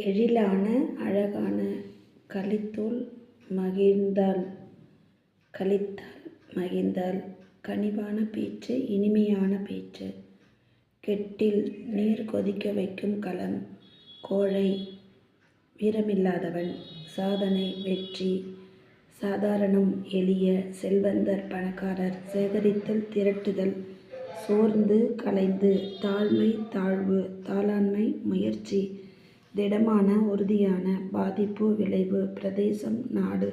எழிலான அழகான கலித்துள் மகிழ்ந்தாள் கனிவான பேச்சு இனிமையான பேச்சு. கெட்டில் நீர் கொதிக்க வைக்கும் களம். கோழை வீரமில்லாதவன். சாதனை வெற்றி. சாதாரணம் எளிய. செல்வந்தர் பணக்காரர். சேகரித்தல் திரட்டுதல். சோர்ந்து கலைந்து. தாழ்மை தாழ்வு. தாளாண்மை முயற்சி. திடமான உறுதியான. பாதிப்பு விளைவு. பிரதேசம் நாடு.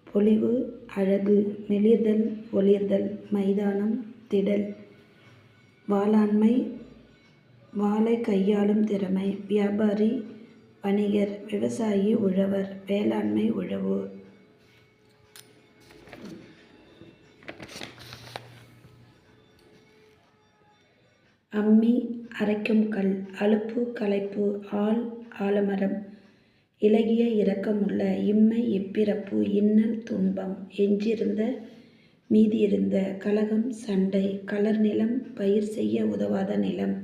பொலிவு அழகு. மெலிர்தல் ஒளிர்தல். மைதானம் திடல். வாளாண்மை வாளை கையாளும் திறமை. வியாபாரி வணிகர். விவசாயி உழவர். வேளாண்மை உழவு. அம்மி அரைக்கும் கல். அலுப்பு களைப்பு. ஆள் ஆலமரம். இளகிய இரக்கமுள்ள. இம்மை இப்பிறப்பு. இன்னல் துன்பம். எஞ்சியிருந்த மீதியிருந்த. கலகம் சண்டை. கலர் நிலம். பயிர் செய்ய உதவாத நிலம்.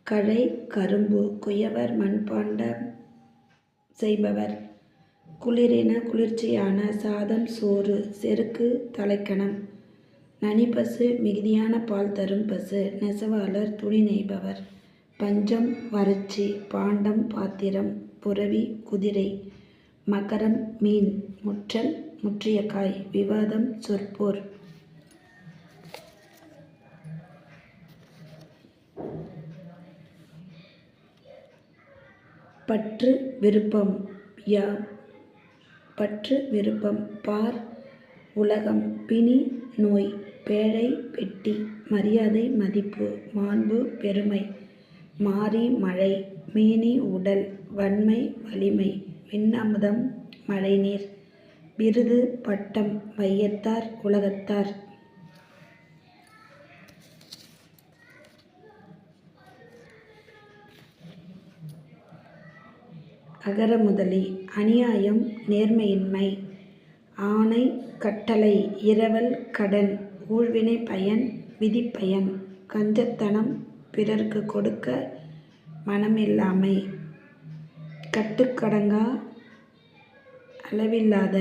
கழை கரும்பு. குயவர் மண்பாண்டம் செய்பவர். குளிரின குளிர்ச்சியான. சாதம் சோறு. செருக்கு தலைக்கணம். நனிப்பசு மிகுதியான பால் தரும் பசு. நெசவாளர் துணி நெய்பவர். பஞ்சம் வறட்சி. பாண்டம் பாத்திரம். புரவி குதிரை. மகரம் மீன். முற்றல் முற்றிய காய். விவாதம் சொற்போர். பற்று விருப்பம். பற்று விருப்பம். பார் உலகம். பிணி நோய். பேழை பெட்டி. மரியாதை மதிப்பு. மாண்பு பெருமை. மாரி மழை. மேனி உடல். வன்மை வலிமை. விண்ணமுதம் மழைநீர். விருது பட்டம். வையத்தார் உலகத்தார். அகரமுதலி. அநியாயம் நேர்மையின்மை. ஆணை கட்டளை. இரவல் கடன். ஊழ்வினை பயன். விதிப்பயன். கஞ்சத்தனம். பிறர்க்கு கொடுக்க மனமில்லாமை. கட்டுக்கடங்கா அளவில்லாத